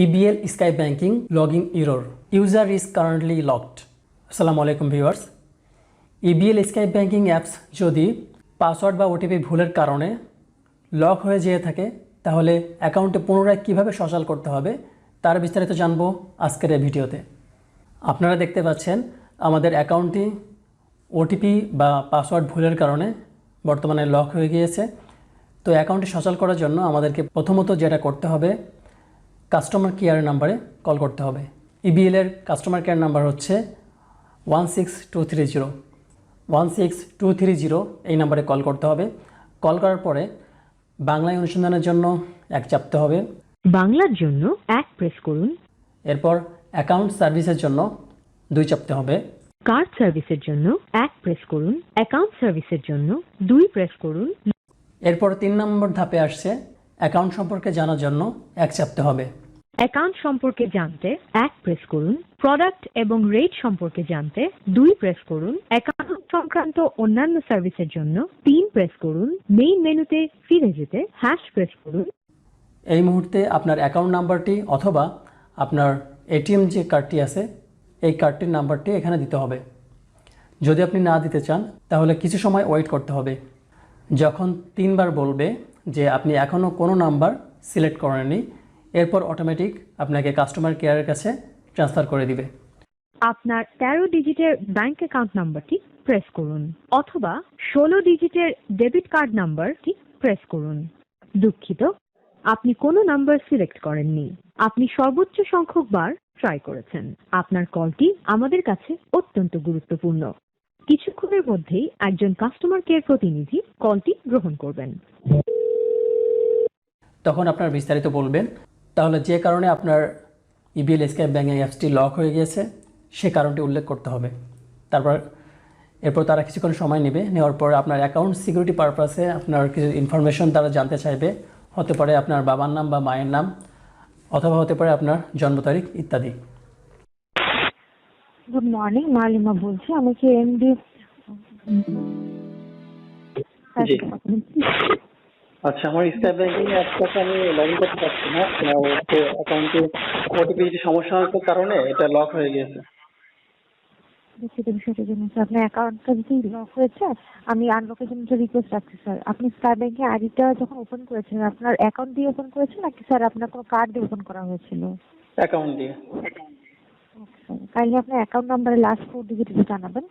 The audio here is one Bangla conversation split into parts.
EBL Skybanking logging error. User is currently locked. আসসালামু আলাইকুম ভিউয়ার্স। EBL Skybanking অ্যাপস যদি পাসওয়ার্ড বা ওটিপি ভুলের কারণে লক হয়ে যেয়ে থাকে তাহলে অ্যাকাউন্টে পুনরায় কিভাবে সচল করতে হবে তার বিস্তারিত জানবো আজকের এই ভিডিওতে। আপনারা দেখতে পাচ্ছেন আমাদের অ্যাকাউন্টটি ওটিপি বা পাসওয়ার্ড ভুলের কারণে বর্তমানে লক হয়ে গিয়েছে। তো অ্যাকাউন্টটি সচল করার জন্য আমাদেরকে প্রথমত যেটা করতে হবে, কাস্টমার কেয়ার নাম্বারে কল করতে হবে। EBL এর কাস্টমার কেয়ার নাম্বার হচ্ছে 16230 এই নাম্বারে কল করতে হবে। কল করার পরে বাংলায় অনুসন্ধানের জন্য 1 চাপতে হবে, বাংলার জন্য 1 প্রেস করুন। এরপর অ্যাকাউন্ট সার্ভিসের জন্য 2 চাপতে হবে। কার্ড সার্ভিসের জন্য 1 প্রেস করুন। অ্যাকাউন্ট সার্ভিসের জন্য 2 প্রেস করুন। এরপর 3 নম্বর ধাপে আসছে অ্যাকাউন্ট সম্পর্কে জানার জন্য 1 চাপতে হবে। অ্যাকাউন্ট সম্পর্কে জানতে 1 প্রেস করুন। প্রোডাক্ট এবং রেট সম্পর্কে জানতে 2 প্রেস করুন। অ্যাকাউন্ট সংক্রান্ত অন্যান্য সার্ভিসের জন্য 3 প্রেস করুন। মেইন মেনুতে ফিরে যেতে হ্যাশ প্রেস করুন। এই মুহূর্তে আপনার অ্যাকাউন্ট নাম্বারটি অথবা আপনার এটিএম যে কার্ডটি আছে এই কার্ডটির নাম্বারটি এখানে দিতে হবে। যদি আপনি না দিতে চান তাহলে কিছু সময় ওয়েট করতে হবে। যখন 3 বার বলবে যে আপনি এখনও কোনো নাম্বার সিলেক্ট করেননি, এরপর অটোমেটিক আপনাকে কাস্টমার কেয়ারের কাছে ট্রান্সফার করে দিবে। আপনার 13 ডিজিটের ব্যাংক অ্যাকাউন্ট নাম্বারটি প্রেস করুন অথবা 16 ডিজিটের ডেবিট কার্ড নাম্বারটি প্রেস করুন। দুঃখিত, আপনি কোনো নাম্বার সিলেক্ট করেননি। আপনি সর্বোচ্চ সংখ্যক বার ট্রাই করেছেন। আপনার কলটি আমাদের কাছে অত্যন্ত গুরুত্বপূর্ণ। কিছুক্ষণের মধ্যেই একজন কাস্টমার কেয়ার প্রতিনিধি কলটি গ্রহণ করবেন। তখন আপনার বিস্তারিত বলবেন। তাহলে যে কারণে আপনার EBL Skybanking অ্যাপসটি লক হয়ে গিয়েছে সে কারণটি উল্লেখ করতে হবে। এরপর তারা কিছুক্ষণ সময় নেবে। নেওয়ার পর আপনার অ্যাকাউন্ট সিকিউরিটি পারপাসে আপনার কিছু ইনফরমেশন তারা জানতে চাইবে। হতে পারে আপনার বাবার নাম বা মায়ের নাম, অথবা হতে পারে আপনার জন্ম তারিখ ইত্যাদি। গুড মর্নিং, মালিমা বলছি। আমি কি এমডি? আচ্ছা, আমার স্কাইব্যাঙ্কিং অ্যাপটাকে আমি লগ ইন করতে পারছি না। অ্যাকাউন্টে ওটিপি সমস্যা হওয়ার কারণে এটা লক হয়ে গিয়েছে। দুঃখিত বিষয়টার জন্য স্যার। আপনার অ্যাকাউন্টটা যদি লক হয়েছে, আমি আনলকের জন্য একটা রিকোয়েস্ট রাখছি স্যার। আপনি স্কাইব্যাঙ্কের আইডিটা যখন ওপেন করেছিলেন আপনার অ্যাকাউন্ট দিয়ে ওপেন করেছেন নাকি স্যার আপনার কোনো কার্ড দিয়ে ওপেন করা হয়েছিল? অ্যাকাউন্ট দিয়ে। কাইন্ডলি আপনার অ্যাকাউন্ট নাম্বারের লাস্ট 4 ডিজিট জানাবেন।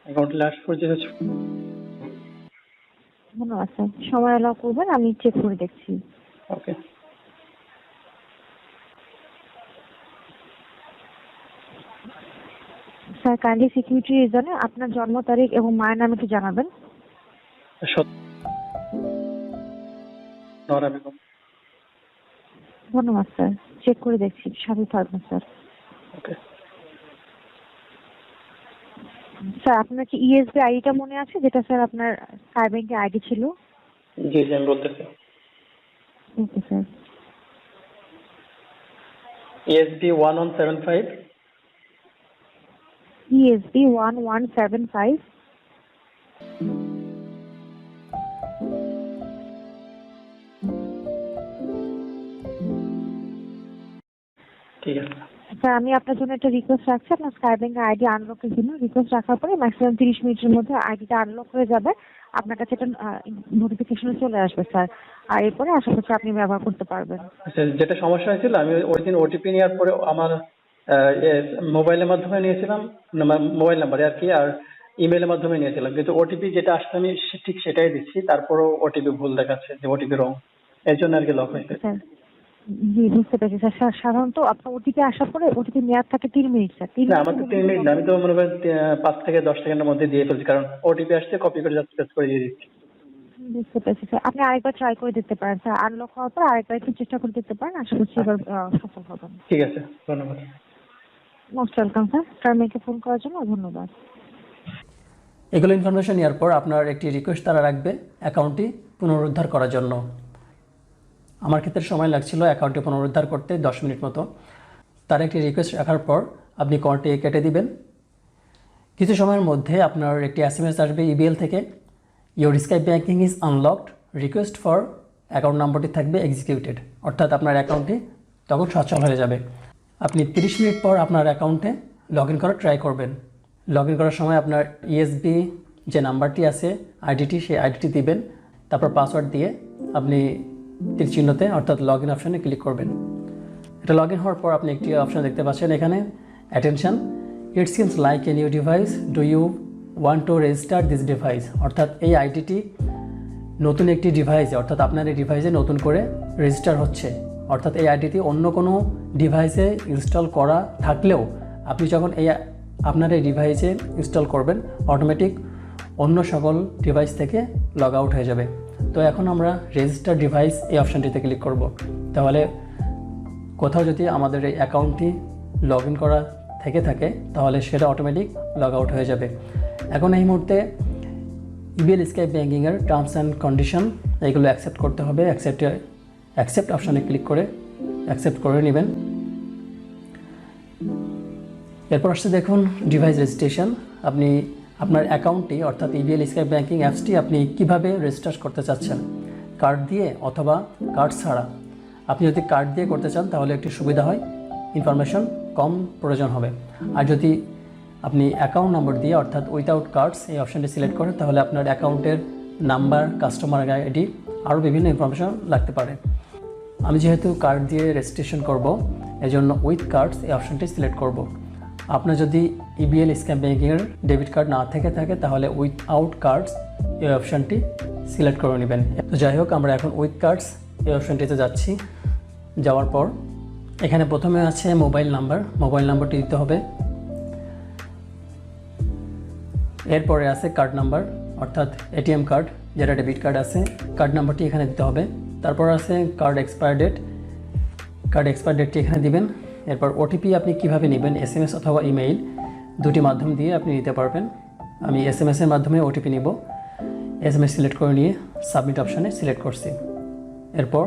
অ্যাকাউন্টের লাস্ট 4 ডিজিট হচ্ছে। ধন্যবাদ স্যার। সময় অ্যালাউ করবেন, আমি চেক করে দেখছি। ওকে। স্যার কাইন্ডলি সিকিউরিটি রিজনে আপনার জন্ম তারিখ এবং মায়ের নাম একটু জানাবেন। ধন্যবাদ স্যার, চেক করে দেখছি। সাথে থাকবেন স্যার। ওকে স্যার, আপনার কি ইএসবি আইডিটা মনে আছে যেটা স্যার আপনার স্কাইব্যাঙ্কের আইডি ছিল? জি জি, আমি বলতেছি। Okay sir. ESB 1175 ESB 1175 ঠিক আছে স্যার। আমি আপনার জন্য একটা রিকোয়েস্ট রাখছি। আপনার স্কাইব্যাঙ্কের আইডি আনলকের জন্য রিকোয়েস্ট রাখার পরে ম্যাক্সিমাম 30 মিনিটের মধ্যে আইডিটা আনলক হয়ে যাবে। আপনার কাছে একটা নোটিফিকেশন চলে আসবে স্যার। আর এরপরে আশা করছি আপনি ব্যবহার করতে পারবেন। আচ্ছা, যেটা সমস্যা হয়েছিল আমি ওই দিন ওটিপি নেওয়ার পরে আমার মোবাইলের মাধ্যমে নিয়েছিলাম, মোবাইল নাম্বারে আর কি, আর ইমেলের মাধ্যমে নিয়েছিলাম, কিন্তু ওটিপি যেটা আসছে আমি ঠিক সেটাই দিচ্ছি, তারপরও ওটিপি ভুল দেখাচ্ছে, যে ওটিপি রং। এর জন্য আর কি লক হয়েছে। স্যার জি, বুঝতে পেরেছি স্যার। সাধারণত আপনার ওটিপি আসার পরে ওটিপি মেয়াদ থাকে 3 মিনিট স্যার। না, আমার তো 3 মিনিট না, আমি তো মনে করেন 5 থেকে 10 সেকেন্ডের মধ্যে দিয়ে ফেলছি, কারণ ওটিপি আসছে কপি করে জাস্ট পেস্ট করে দিয়ে দিচ্ছি। বুঝতে পেরেছি স্যার। আপনি আরেকবার ট্রাই করে দিতে পারেন স্যার। আনলক হওয়ার পর আরেকবার একটু চেষ্টা করে দিতে পারেন। আশা করছি এবার সফল হবেন। ঠিক আছে, ধন্যবাদ। Most welcome sir. টার্মেকে ফোন করার জন্য ধন্যবাদ। এগুলো ইনফরমেশন নেওয়ার পর আপনার একটি রিকোয়েস্ট তারা রাখবে অ্যাকাউন্টটি পুনরুদ্ধার করার জন্য। আমার ক্ষেত্রে সময় লাগছিল অ্যাকাউন্টটি পুনরুদ্ধার করতে 10 মিনিট মতো। তার একটি রিকোয়েস্ট রাখার পর আপনি কলটি কেটে দিবেন। কিছু সময়ের মধ্যে আপনার একটি SMS আসবে EBL থেকে, your Skybanking is unlocked, request for account নাম্বারটি থাকবে এক্সিকিউটেড, অর্থাৎ আপনার অ্যাকাউন্টটি তখন সচল হয়ে যাবে। আপনি 30 মিনিট পর আপনার অ্যাকাউন্টে লগ ইন করার ট্রাই করবেন। লগ ইন করার সময় আপনার ইএসবি যে নাম্বারটি আছে আইডিটি, সেই আইডিটি দিবেন, তারপর পাসওয়ার্ড দিয়ে আপনি তীর চিহ্নতে অর্থাৎ লগ ইন অপশানে ক্লিক করবেন। এটা লগ ইন হওয়ার পর আপনি একটি অপশান দেখতে পাচ্ছেন এখানে, attention, it seems like a new device, do you want to register this device. অর্থাৎ এই আইডিটি নতুন একটি ডিভাইসে, অর্থাৎ আপনার এই ডিভাইসে নতুন করে রেজিস্টার হচ্ছে। অর্থাৎ এই আইডিটি অন্য কোনো ডিভাইসে ইনস্টল করা থাকলেও আপনি যখন আপনার এই ডিভাইসে ইনস্টল করবেন, অটোমেটিক অন্য সকল ডিভাইস থেকে লগ আউট হয়ে যাবে। তো এখন আমরা রেজিস্টার ডিভাইস এই অপশানটিতে ক্লিক করব। তাহলে কোথাও যদি আমাদের এই অ্যাকাউন্টটি লগ ইন করা থেকে থাকে তাহলে সেটা অটোমেটিক লগ আউট হয়ে যাবে। এখন এই মুহূর্তে EBL স্কাই ব্যাঙ্কিংয়ের টার্মস অ্যান্ড কন্ডিশন এইগুলো অ্যাকসেপ্ট করতে হবে। অ্যাকসেপ্ট অপশানে ক্লিক করে অ্যাকসেপ্ট করে নেবেন। এরপর আসছে দেখুন ডিভাইস রেজিস্ট্রেশন। আপনি আপনার অ্যাকাউন্টটি অর্থাৎ EBL স্কাই ব্যাঙ্কিং অ্যাপসটি আপনি কীভাবে রেজিস্টার করতে চাচ্ছেন, কার্ড দিয়ে অথবা কার্ড ছাড়া। আপনি যদি কার্ড দিয়ে করতে চান তাহলে একটি সুবিধা হয়, ইনফরমেশন কম প্রয়োজন হবে। আর যদি আপনি অ্যাকাউন্ট নম্বর দিয়ে অর্থাৎ উইথাউট কার্ডস এই অপশানটি সিলেক্ট করেন তাহলে আপনার অ্যাকাউন্টের নাম্বার, কাস্টমার আইডি আরও বিভিন্ন ইনফরমেশন লাগতে পারে। আমি যেহেতু কার্ড দিয়ে রেজিস্ট্রেশন করব এজন্য উইথ কার্ডস এই অপশানটি সিলেক্ট করব। আপনার যদি EBL স্কাই ব্যাঙ্কিংয়ের ডেবিট কার্ড না থেকে থাকে তাহলে উইথআউট কার্ডস এই অপশানটি সিলেক্ট করে নেবেন। তো যাই হোক, আমরা এখন উইথ কার্ডস এই অপশানটিতে যাচ্ছি। যাওয়ার পর এখানে প্রথমে আছে মোবাইল নাম্বারটি দিতে হবে। এরপরে আছে কার্ড নাম্বার অর্থাৎ ATM কার্ড, যেটা ডেবিট কার্ড আছে, কার্ড নাম্বারটি এখানে দিতে হবে। তারপর আছে কার্ড এক্সপায়ার ডেটটি এখানে দিবেন। এরপর OTP আপনি কিভাবে নেবেন, SMS অথবা ইমেইল, দুটি মাধ্যম দিয়ে আপনি নিতে পারবেন। আমি SMS এর মাধ্যমে OTP নিব। SMS সিলেক্ট করে নিয়ে সাবমিট অপশানে সিলেক্ট করছি। এরপর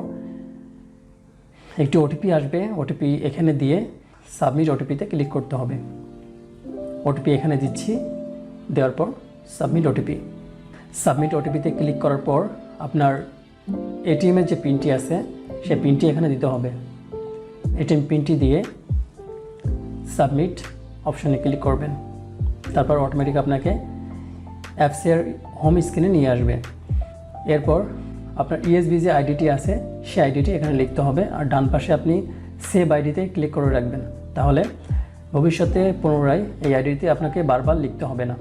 একটি OTP আসবে, OTP এখানে দিয়ে সাবমিট OTPতে ক্লিক করতে হবে। OTP এখানে দিচ্ছি, দেওয়ার পর সাবমিট OTPতে ক্লিক করার পর আপনার ATM-এর যে পিনটি আছে সেই পিনটি এখানে দিতে হবে। ATM পিনটি দিয়ে সাবমিট অপশানে ক্লিক করবেন। তারপর অটোমেটিক আপনাকে অ্যাপসের হোম স্ক্রিনে নিয়ে আসবে। এরপর আপনার ESB যে আইডিটি আছে সেই আইডিটি এখানে লিখতে হবে, আর ডান পাশে আপনি সেভ আইডিতে ক্লিক করে রাখবেন। তাহলে ভবিষ্যতে পুনরায় এই আইডিতে আপনাকে বারবার লিখতে হবে না।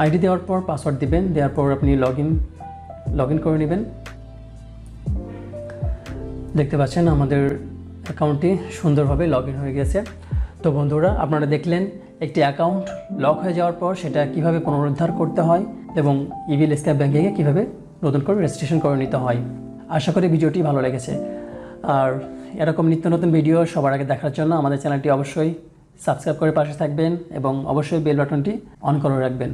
আইডি দেওয়ার পর পাসওয়ার্ড দিবেন, দেওয়ার পর আপনি লগ ইন করে নেবেন। দেখতে পাচ্ছেন আমাদের অ্যাকাউন্টটি সুন্দরভাবে লগ ইন হয়ে গেছে। তো বন্ধুরা, আপনারা দেখলেন একটি অ্যাকাউন্ট লক হয়ে যাওয়ার পর সেটা কিভাবে পুনরুদ্ধার করতে হয় এবং EBL স্কাই ব্যাঙ্কিংয়ে কীভাবে নতুন করে রেজিস্ট্রেশন করে নিতে হয়। আশা করি ভিডিওটি ভালো লেগেছে। আর এরকম নিত্য নতুন ভিডিও সবার আগে দেখার জন্য আমাদের চ্যানেলটি অবশ্যই সাবস্ক্রাইব করে পাশে থাকবেন এবং অবশ্যই বেল বাটনটি অন করে রাখবেন।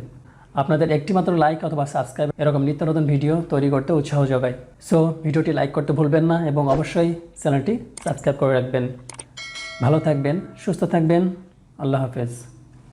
আপনাদের একটি মাত্র লাইক অথবা সাবস্ক্রাইব এরকম নিত্য নতুন ভিডিও তৈরি করতে উৎসাহ যোগায়। সো ভিডিওটি লাইক করতে ভুলবেন না এবং অবশ্যই চ্যানেলটি সাবস্ক্রাইব করে রাখবেন। ভালো থাকবেন, সুস্থ থাকবেন। আল্লাহ হাফেজ।